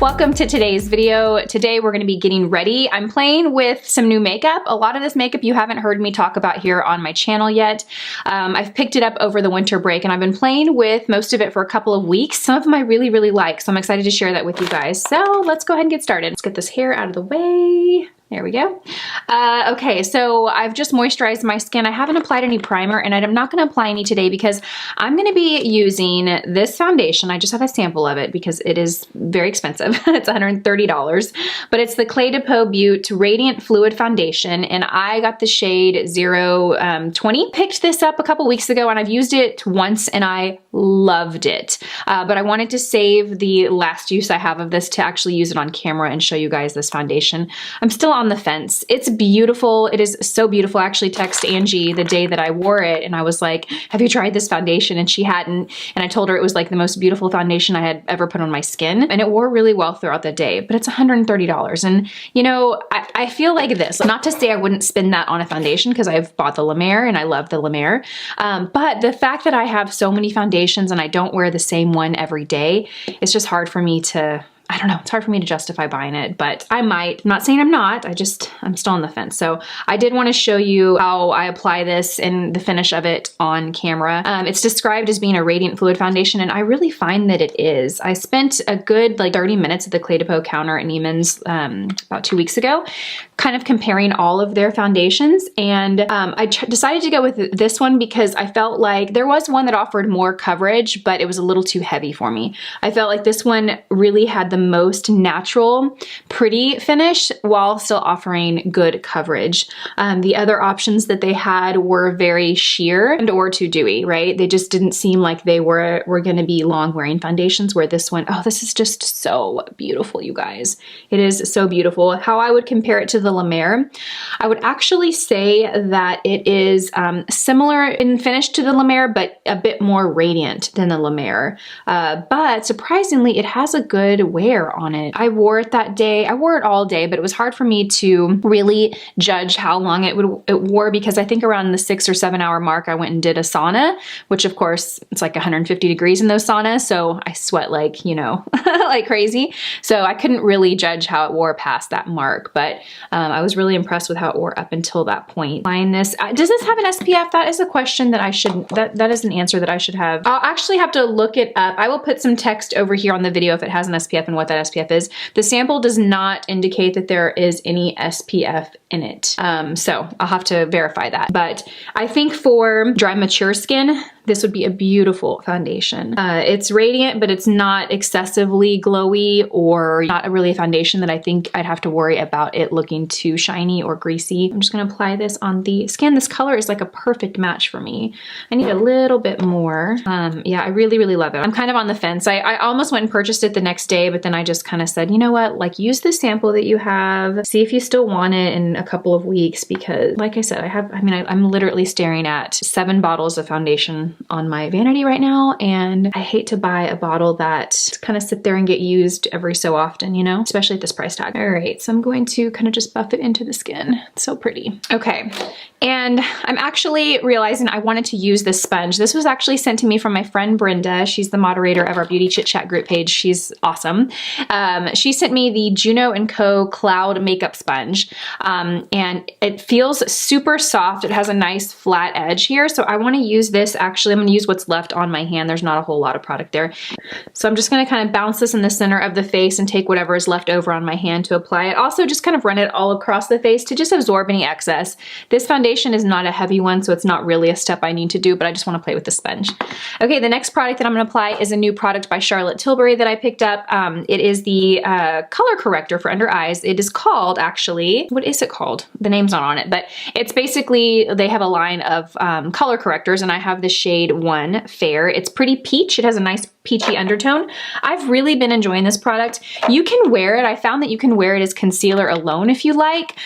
Welcome to today's video. Today we're going to be getting ready. I'm playing with some new makeup. A lot of this makeup you haven't heard me talk about here on my channel yet. I've picked it up over the winter break and I've been playing with most of it for a couple of weeks. Some of them I really like, so I'm excited to share that with you guys. So let's go ahead and get started. Let's get this hair out of the way. There we go. Okay, so I've just moisturized my skin. I haven't applied any primer and I'm not going to apply any today because I'm going to be using this foundation. I just have a sample of it because it is very expensive. It's $130, but it's the Clé de Peau Beauty Radiant Fluid Foundation and I got the shade 020. Picked this up a couple weeks ago and I've used it once and I loved it. But I wanted to save the last use I have of this to actually use it on camera and show you guys this foundation. I'm still on the fence. It's beautiful. It is so beautiful. I actually texted Angie the day that I wore it and I was like, have you tried this foundation? And she hadn't. And I told her it was like the most beautiful foundation I had ever put on my skin. And it wore really well throughout the day, but it's $130. And you know, I feel like this, not to say I wouldn't spend that on a foundation because I've bought the La Mer and I love the La Mer. But the fact that I have so many foundations and I don't wear the same one every day, it's just hard for me to, I don't know, it's hard for me to justify buying it, but I might. I'm not saying I'm not, I'm still on the fence. So I did want to show you how I apply this and the finish of it on camera. It's described as being a radiant fluid foundation and I really find that it is. I spent a good like 30 minutes at the Clé de Peau counter at Neiman's about 2 weeks ago, kind of comparing all of their foundations. And I decided to go with this one because I felt like there was one that offered more coverage, but it was a little too heavy for me. I felt like this one really had the most natural, pretty finish while still offering good coverage. The other options that they had were very sheer and or too dewy, right? They just didn't seem like they were going to be long wearing foundations, where this one, oh, this is just so beautiful, you guys. It is so beautiful. How I would compare it to the La Mer, I would actually say that it is similar in finish to the La Mer, but a bit more radiant than the La Mer. But surprisingly, it has a good wear on it. I wore it that day. I wore it all day, but it was hard for me to really judge how long it wore because I think around the 6 or 7 hour mark, I went and did a sauna, which of course it's like 150 degrees in those saunas. So I sweat like, you know, like crazy. So I couldn't really judge how it wore past that mark, but I was really impressed with how it wore up until that point. Applying this, does this have an SPF? That is a question that I shouldn't, that is an answer that I should have. I'll actually have to look it up. I will put some text over here on the video if it has an SPF and what that SPF is. The sample does not indicate that there is any SPF in it. So I'll have to verify that. But I think for dry, mature skin, this would be a beautiful foundation. It's radiant, but it's not excessively glowy or not really a foundation that I think I'd have to worry about it looking too shiny or greasy. I'm just gonna apply this on the skin. This color is like a perfect match for me. I need a little bit more. Yeah, I really love it. I'm kind of on the fence. I almost went and purchased it the next day, but then I just kind of said, you know what, like use the sample that you have, see if you still want it in a couple of weeks, because like I said, I'm literally staring at 7 bottles of foundation on my vanity right now, and I hate to buy a bottle that kind of sit there and get used every so often, you know, especially at this price tag. All right, so I'm going to kind of just buff it into the skin. It's so pretty. Okay, and I'm actually realizing I wanted to use this sponge. This was actually sent to me from my friend Brenda. She's the moderator of our Beauty Chit Chat group page. She's awesome. She sent me the Juno & Co. Cloud Makeup Sponge, and it feels super soft. It has a nice flat edge here, so I want to use this. Actually, I'm going to use what's left on my hand. There's not a whole lot of product there. So I'm just going to kind of bounce this in the center of the face and take whatever is left over on my hand to apply it. Also, just kind of run it all across the face to just absorb any excess. This foundation is not a heavy one, so it's not really a step I need to do, but I just want to play with the sponge. Okay, the next product that I'm going to apply is a new product by Charlotte Tilbury that I picked up. It is the color corrector for under eyes. It is called, actually, what is it called? The name's not on it, but it's basically, they have a line of color correctors, and I have the shade 1 Fair. It's pretty peach. It has a nice peachy undertone. I've really been enjoying this product. You can wear it. I found that you can wear it as concealer alone if you like,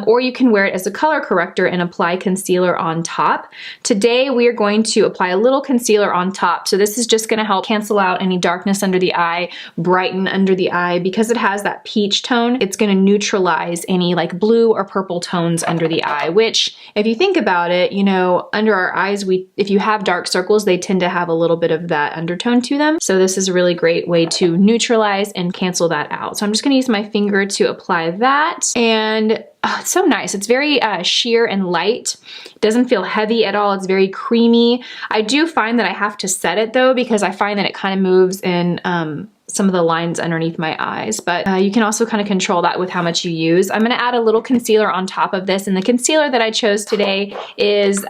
or you can wear it as a color corrector and apply concealer on top. Today we are going to apply a little concealer on top. So this is just going to help cancel out any darkness under the eye, brighten under the eye. Because it has that peach tone, it's going to neutralize any like blue or purple tones under the eye, which if you think about it, you know, under our eyes, if you have dark circles, they tend to have a little bit of that undertone to them. So this is a really great way to neutralize and cancel that out. So I'm just going to use my finger to apply that, and oh, it's so nice. It's very sheer and light. It doesn't feel heavy at all. It's very creamy. I do find that I have to set it though, because I find that it kind of moves in some of the lines underneath my eyes, but you can also kind of control that with how much you use. I'm gonna add a little concealer on top of this, and the concealer that I chose today is the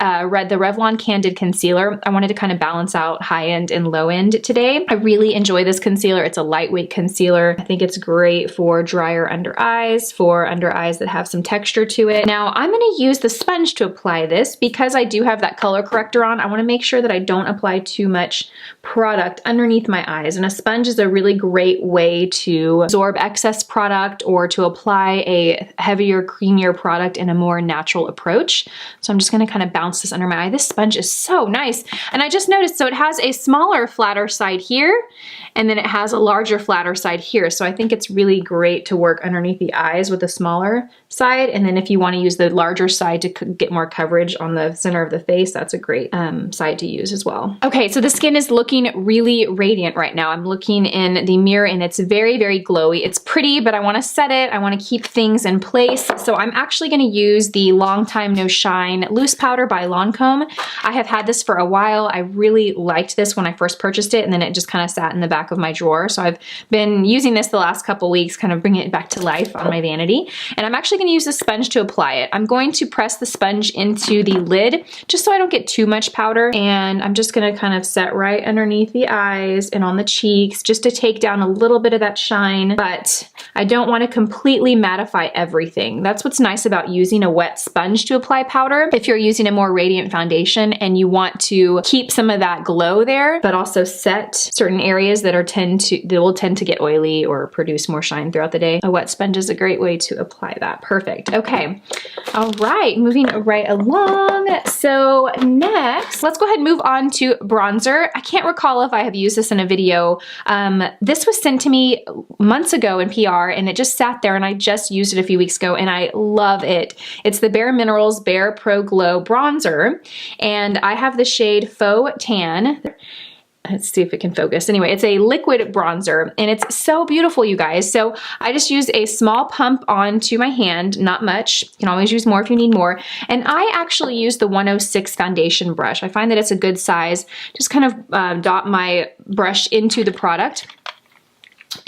Revlon Candid Concealer. I wanted to kind of balance out high end and low end today. I really enjoy this concealer. It's a lightweight concealer. I think it's great for drier under eyes, for under eyes that have some texture to it. Now I'm gonna use the sponge to apply this because I do have that color corrector on. I wanna make sure that I don't apply too much product underneath my eyes, and a sponge is a really great way to absorb excess product or to apply a heavier, creamier product in a more natural approach. So I'm just gonna kind of bounce this under my eye. This sponge is so nice. And I just noticed, so it has a smaller, flatter side here, and then it has a larger, flatter side here. So I think it's really great to work underneath the eyes with the smaller side. And then if you wanna use the larger side to get more coverage on the center of the face, that's a great side to use as well. Okay, so the skin is looking really radiant right now. I'm looking in the mirror and it's very, very glowy. It's pretty, but I wanna set it. I wanna keep things in place. So I'm actually gonna use the Long Time No Shine Loose Powder by Lancome. I have had this for a while. I really liked this when I first purchased it, and then it just kind of sat in the back of my drawer. So I've been using this the last couple weeks, kind of bringing it back to life on my vanity. And I'm actually gonna use the sponge to apply it. I'm going to press the sponge into the lid just so I don't get too much powder. And I'm just gonna kind of set right underneath the eyes and on the cheeks just to take down a little bit of that shine, but I don't want to completely mattify everything. That's what's nice about using a wet sponge to apply powder. If you're using a more radiant foundation and you want to keep some of that glow there, but also set certain areas that will tend to get oily or produce more shine throughout the day, a wet sponge is a great way to apply that. Perfect. Okay. All right, moving right along. So next, let's go ahead and move on to bronzer. I can't recall if I have used this in a video. This was sent to me months ago in PR, and it just sat there, and I just used it a few weeks ago, and I love it. It's the Bare Minerals Bare Pro Glow Bronzer, and I have the shade Faux Tan. Let's see if it can focus. Anyway, it's a liquid bronzer, and it's so beautiful, you guys. So I just used a small pump onto my hand, not much. You can always use more if you need more. And I actually use the 106 foundation brush. I find that it's a good size. Just kind of dot my brush into the product.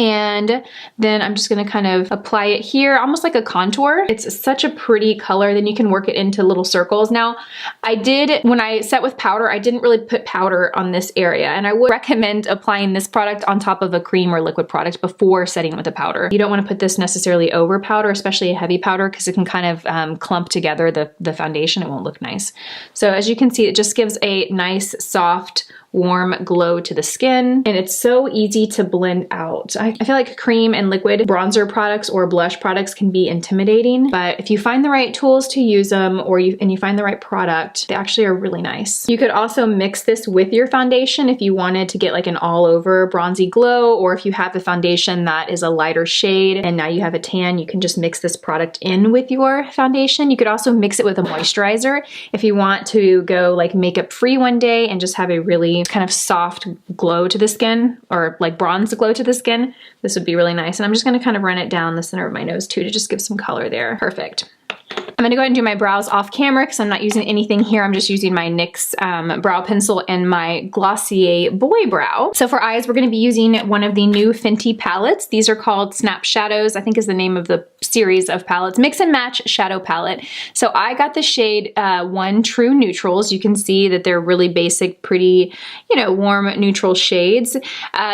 And then I'm just gonna kind of apply it here, almost like a contour. It's such a pretty color. Then you can work it into little circles. Now, when I set with powder, I didn't really put powder on this area, and I would recommend applying this product on top of a cream or liquid product before setting with a powder. You don't wanna put this necessarily over powder, especially a heavy powder, because it can kind of clump together the foundation. It won't look nice. So as you can see, it just gives a nice, soft, warm glow to the skin, and it's so easy to blend out. I feel like cream and liquid bronzer products or blush products can be intimidating, but if you find the right tools to use them, and you find the right product, they actually are really nice. You could also mix this with your foundation if you wanted to get like an all-over bronzy glow, or if you have a foundation that is a lighter shade and now you have a tan, you can just mix this product in with your foundation. You could also mix it with a moisturizer if you want to go like makeup free one day and just have a really kind of soft glow to the skin, or like bronze glow to the skin. This would be really nice. And I'm just gonna kind of run it down the center of my nose too to just give some color there. Perfect. I'm gonna go ahead and do my brows off camera because I'm not using anything here. I'm just using my NYX brow pencil and my Glossier Boy Brow. So for eyes, we're gonna be using one of the new Fenty palettes. These are called Snap Shadows, I think is the name of the series of palettes. Mix and Match Shadow Palette. So I got the shade 1 True Neutrals. You can see that they're really basic, pretty, you know, warm neutral shades.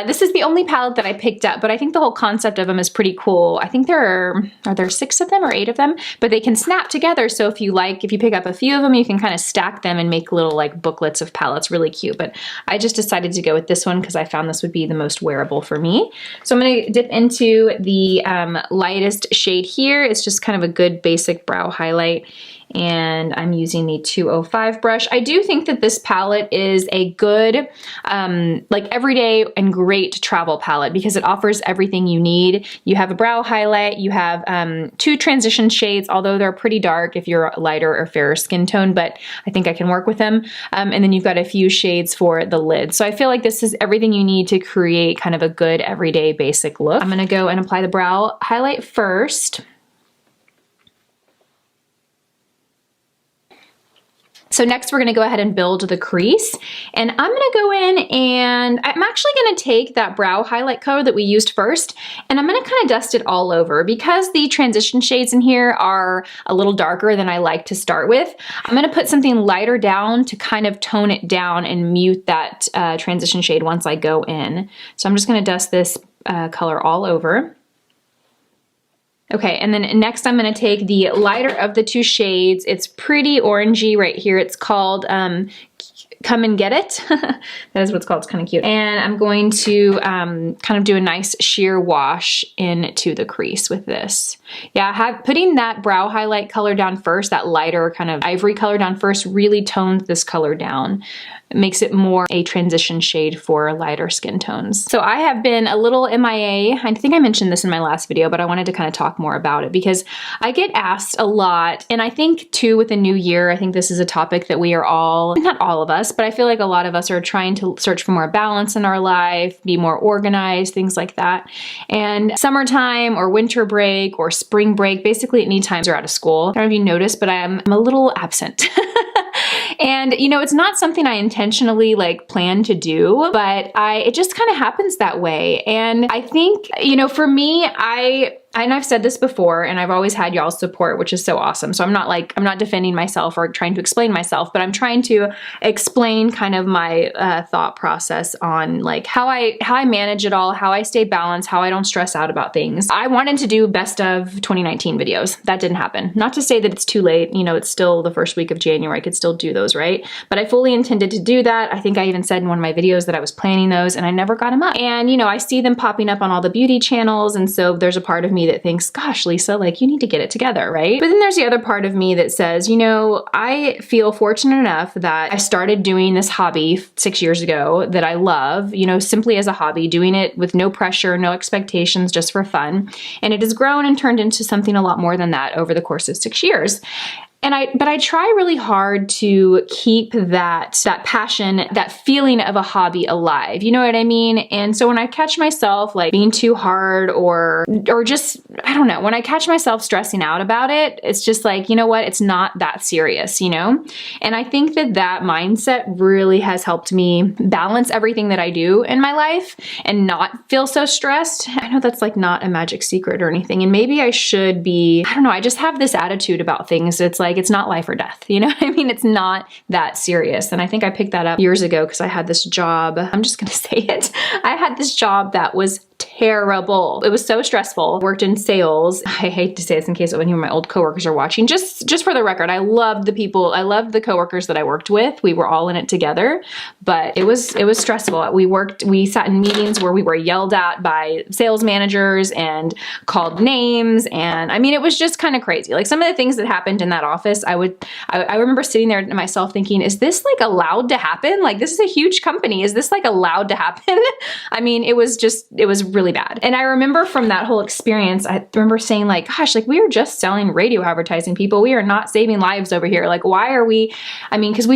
This is the only palette that I picked up, but I think the whole concept of them is pretty cool. I think are there 6 of them or 8 of them? But they can snap together. So if you pick up a few of them, you can kind of stack them and make little like booklets of palettes, really cute. But I just decided to go with this one because I found this would be the most wearable for me. So I'm gonna dip into the lightest shade here. It's just kind of a good basic brow highlight. And I'm using the 205 brush. I do think that this palette is a good, like everyday and great travel palette because it offers everything you need. You have a brow highlight, you have 2 transition shades, although they're pretty dark if you're a lighter or fairer skin tone, but I think I can work with them. And then you've got a few shades for the lid. So I feel like this is everything you need to create kind of a good everyday basic look. I'm gonna go and apply the brow highlight first. So next we're gonna go ahead and build the crease. And I'm gonna go in and I'm actually gonna take that brow highlight color that we used first, and I'm gonna kind of dust it all over because the transition shades in here are a little darker than I like to start with. I'm gonna put something lighter down to kind of tone it down and mute that transition shade once I go in. So I'm just gonna dust this color all over. Okay, and then next I'm gonna take the lighter of the 2 shades. It's pretty orangey right here. It's called Come and Get It. That is what it's called, it's kind of cute. And I'm going to kind of do a nice sheer wash into the crease with this. Yeah, putting that brow highlight color down first, that lighter kind of ivory color down first, really tones this color down. It makes it more a transition shade for lighter skin tones. So I have been a little MIA. I think I mentioned this in my last video, but I wanted to kind of talk more about it because I get asked a lot, and I think too with the new year, I think this is a topic that we are all, not all of us, but I feel like a lot of us are trying to search for more balance in our life, be more organized, things like that. And summertime or winter break or spring break, basically any times you're out of school. I don't know if you noticed, but I'm a little absent. And you know, it's not something I intentionally like plan to do, but it just kind of happens that way. And I think, you know, for me, and I've said this before, and I've always had y'all's support, which is so awesome. So I'm not defending myself or trying to explain myself, but I'm trying to explain kind of my thought process on like how I manage it all, how I stay balanced, how I don't stress out about things. I wanted to do best of 2019 videos. That didn't happen. Not to say that it's too late. You know, it's still the first week of January. I could still do those, right? But I fully intended to do that. I think I even said in one of my videos that I was planning those, and I never got them up. And you know, I see them popping up on all the beauty channels, and so there's a part of me that thinks, gosh, Lisa, like you need to get it together, right? But then there's the other part of me that says, you know, I feel fortunate enough that I started doing this hobby 6 years ago that I love, you know, simply as a hobby, doing it with no pressure, no expectations, just for fun. And it has grown and turned into something a lot more than that over the course of 6 years. But I try really hard to keep that passion, that feeling of a hobby alive. You know what I mean? And so when I catch myself like being too hard or just, I don't know, when I catch myself stressing out about it, it's just like, you know what? It's not that serious, you know? And I think that mindset really has helped me balance everything that I do in my life and not feel so stressed. I know that's like not a magic secret or anything. And maybe I should be, I don't know, I just have this attitude about things. It's like, it's not life or death, you know what I mean? It's not that serious. And I think I picked that up years ago because I had this job, I'm just gonna say it, I had this job that was terrible. It was so stressful. Worked in sales. I hate to say this in case any of my old coworkers are watching. Just for the record, I loved the people, I loved the coworkers that I worked with. We were all in it together, but it was stressful. We sat in meetings where we were yelled at by sales managers and called names. And I mean, it was just kind of crazy. Like some of the things that happened in that office, I remember sitting there to myself thinking, is this like allowed to happen? Like this is a huge company. Is this like allowed to happen? I mean, it was really bad. And I remember from that whole experience, I remember saying like, gosh, like we are just selling radio advertising, people. We are not saving lives over here. Like, why are we, because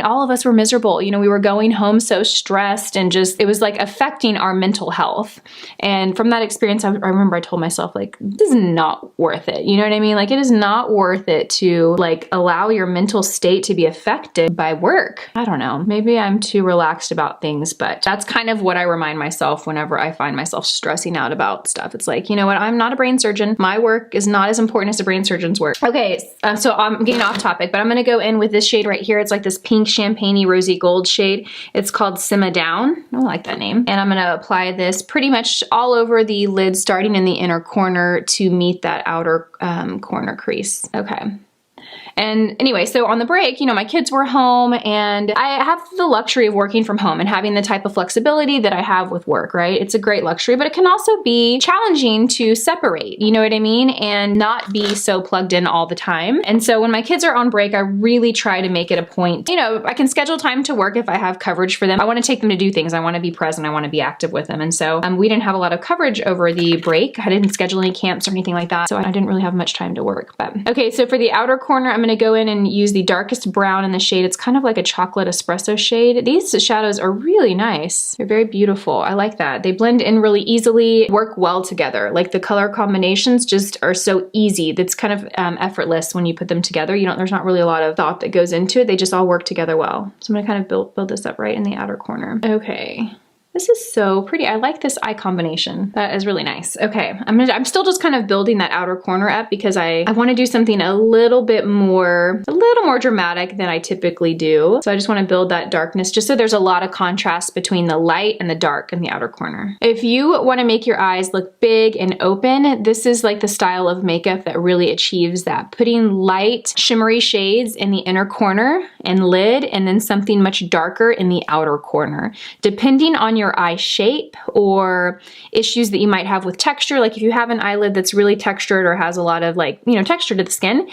all of us were miserable. You know, we were going home so stressed and just, it was like affecting our mental health. And from that experience, I remember I told myself like, this is not worth it. You know what I mean? Like it is not worth it to like allow your mental state to be affected by work. I don't know, maybe I'm too relaxed about things, but that's kind of what I remind myself whenever I find myself stressing out about stuff. It's like, you know what, I'm not a brain surgeon. My work is not as important as a brain surgeon's work. Okay, so I'm getting off topic, but I'm gonna go in with this shade right here. It's like this pink champagne-y rosy gold shade. It's called Simma Down. I like that name. And I'm gonna apply this pretty much all over the lid, starting in the inner corner to meet that outer corner crease. Okay. And anyway, so on the break, you know, my kids were home and I have the luxury of working from home and having the type of flexibility that I have with work, right? It's a great luxury, but it can also be challenging to separate, you know what I mean? And not be so plugged in all the time. And so when my kids are on break, I really try to make it a point, you know, I can schedule time to work if I have coverage for them. I want to take them to do things. I want to be present. I want to be active with them. And so we didn't have a lot of coverage over the break. I didn't schedule any camps or anything like that. So I didn't really have much time to work. But okay, so for the outer corner, I'm going to go in and use the darkest brown in the shade. It's kind of like a chocolate espresso shade. These shadows are really nice. They're very beautiful. I like that. They blend in really easily, work well together. Like the color combinations just are so easy. That's kind of effortless when you put them together. You know, there's not really a lot of thought that goes into it. They just all work together well. So I'm gonna kind of build this up right in the outer corner. Okay. This is so pretty. I like this eye combination. That is really nice. Okay, I'm still just kind of building that outer corner up because I want to do something a little more dramatic than I typically do. So I just want to build that darkness just so there's a lot of contrast between the light and the dark in the outer corner. If you want to make your eyes look big and open, this is like the style of makeup that really achieves that. Putting light, shimmery shades in the inner corner and lid, and then something much darker in the outer corner. Depending on your eye shape or issues that you might have with texture, like if you have an eyelid that's really textured or has a lot of like, you know, texture to the skin,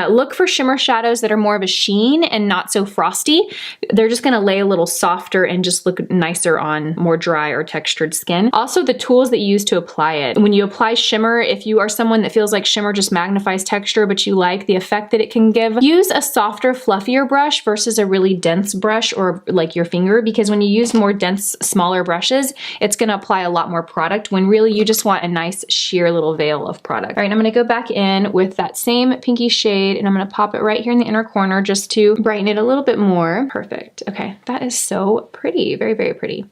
look for shimmer shadows that are more of a sheen and not so frosty. They're just gonna lay a little softer and just look nicer on more dry or textured skin. Also, the tools that you use to apply it. When you apply shimmer, if you are someone that feels like shimmer just magnifies texture, but you like the effect that it can give, use a softer, fluffier brush versus a really dense brush or like your finger, because when you use more dense, smaller brushes, it's gonna apply a lot more product when really you just want a nice sheer little veil of product. All right, I'm gonna go back in with that same pinky shade and I'm gonna pop it right here in the inner corner just to brighten it a little bit more. Perfect. Okay, that is so pretty. Very, very pretty.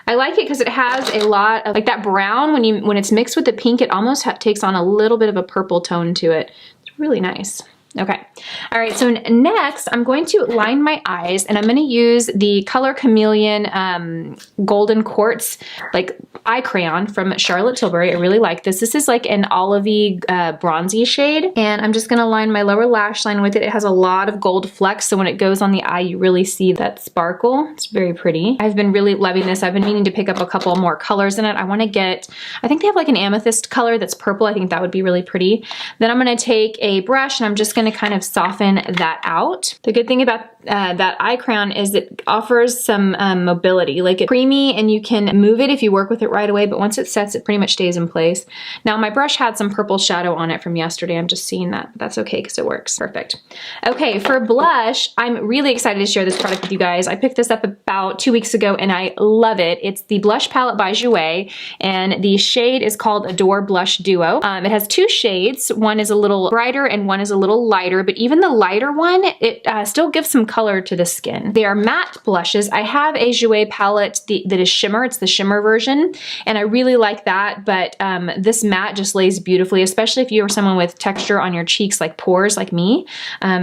I like it because it has a lot of like that brown. When it's mixed with the pink, it almost takes on a little bit of a purple tone to it. It's really nice. Okay, all right, so next I'm going to line my eyes and I'm gonna use the Color Chameleon Golden Quartz like eye crayon from Charlotte Tilbury. I really like this. This is like an olivey bronzy shade, and I'm just gonna line my lower lash line with it. It has a lot of gold flecks, so when it goes on the eye, you really see that sparkle. It's very pretty. I've been really loving this. I've been meaning to pick up a couple more colors in it. I wanna get, I think they have like an amethyst color that's purple. I think that would be really pretty. Then I'm gonna take a brush and I'm just gonna kind of soften that out. The good thing about that eye crayon is it offers some mobility. Like it's creamy and you can move it if you work with it right away, but once it sets, it pretty much stays in place. Now my brush had some purple shadow on it from yesterday. I'm just seeing that, but that's okay because it works. Perfect. Okay, for blush, I'm really excited to share this product with you guys. I picked this up about 2 weeks ago and I love it. It's the blush palette by Jouer and the shade is called Adore Blush Duo. It has 2 shades. One is a little brighter and one is a little lighter, but even the lighter one, it still gives some color to the skin. They are matte blushes. I have a Jouer palette that is shimmer. It's the shimmer version, and I really like that, but this matte just lays beautifully, especially if you are someone with texture on your cheeks like pores like me.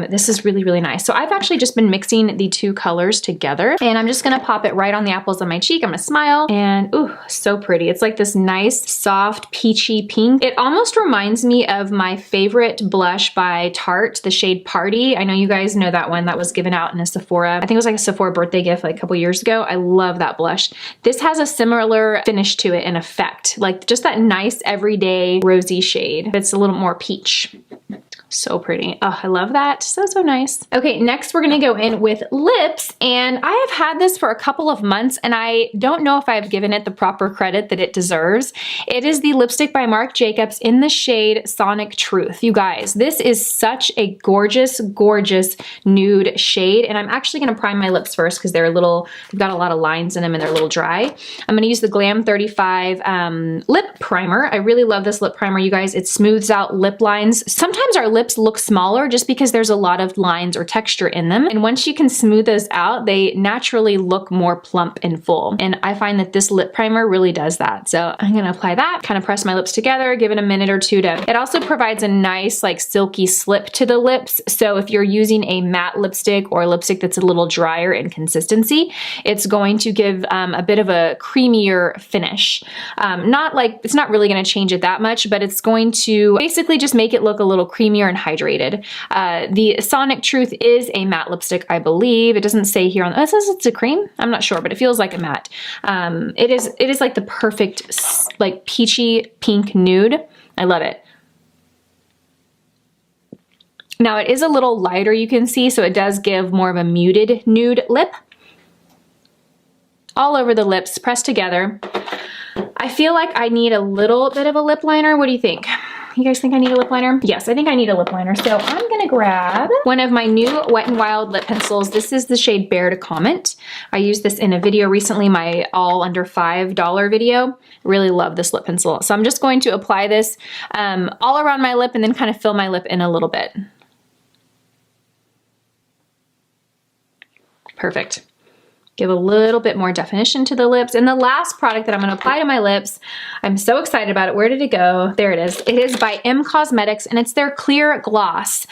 This is really, really nice. So I've actually just been mixing the 2 colors together, and I'm just gonna pop it right on the apples of my cheek. I'm gonna smile, and ooh, so pretty. It's like this nice, soft, peachy pink. It almost reminds me of my favorite blush by Tarte, the shade Party. I know you guys know that one that was given out in a Sephora. I think it was like a Sephora birthday gift like a couple years ago. I love that blush. This has a similar finish to it and effect, like just that nice everyday rosy shade. It's a little more peach. So pretty. Oh, I love that. So, so nice. Okay, next we're gonna go in with lips, and I have had this for a couple of months and I don't know if I've given it the proper credit that it deserves. It is the lipstick by Marc Jacobs in the shade Sonic Truth. You guys, this is such a gorgeous, gorgeous nude shade, and I'm actually gonna prime my lips first because they're a little, they've got a lot of lines in them and they're a little dry. I'm gonna use the Glam 35 lip primer. I really love this lip primer, you guys. It smooths out lip lines. Sometimes our lips look smaller just because there's a lot of lines or texture in them. And once you can smooth those out, they naturally look more plump and full. And I find that this lip primer really does that. So I'm gonna apply that, kind of press my lips together, give it a minute or two to, it also provides a nice like silky slip to the lips. So if you're using a matte lipstick or a lipstick that's a little drier in consistency, it's going to give a bit of a creamier finish. It's not really gonna change it that much, but it's going to basically just make it look a little creamier and hydrated. The Sonic Truth is a matte lipstick, I believe. It doesn't say here on, it says it's a cream. I'm not sure, but it feels like a matte. It is like the perfect like peachy pink nude. I love it. Now it is a little lighter, you can see, so it does give more of a muted nude lip. All over the lips, pressed together. I feel like I need a little bit of a lip liner. What do you think? You guys think I need a lip liner? Yes, I think I need a lip liner. So I'm gonna grab one of my new Wet n Wild lip pencils. This is the shade Bear to Comment. I used this in a video recently, my all under $5 video. Really love this lip pencil. So I'm just going to apply this all around my lip and then kind of fill my lip in a little bit. Perfect. Give a little bit more definition to the lips. And the last product that I'm gonna apply to my lips, I'm so excited about it. Where did it go? There it is. It is by M Cosmetics and it's their clear gloss.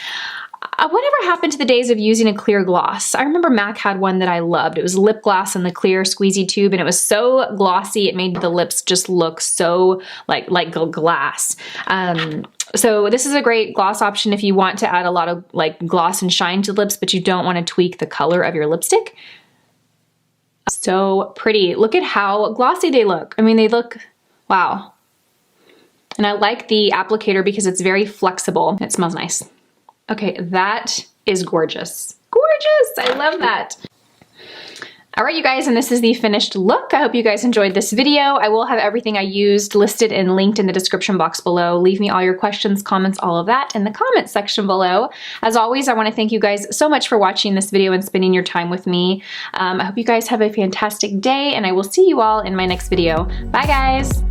Whatever happened to the days of using a clear gloss? I remember MAC had one that I loved. It was lip gloss in the clear squeezy tube and it was so glossy, it made the lips just look so like glass. So this is a great gloss option if you want to add a lot of like gloss and shine to lips, but you don't want to tweak the color of your lipstick. So pretty. Look at how glossy they look. I mean, they look, wow. And I like the applicator because it's very flexible. It smells nice. Okay, that is gorgeous. Gorgeous, I love that. All right, you guys, and this is the finished look. I hope you guys enjoyed this video. I will have everything I used listed and linked in the description box below. Leave me all your questions, comments, all of that in the comments section below. As always, I want to thank you guys so much for watching this video and spending your time with me. I hope you guys have a fantastic day, and I will see you all in my next video. Bye, guys.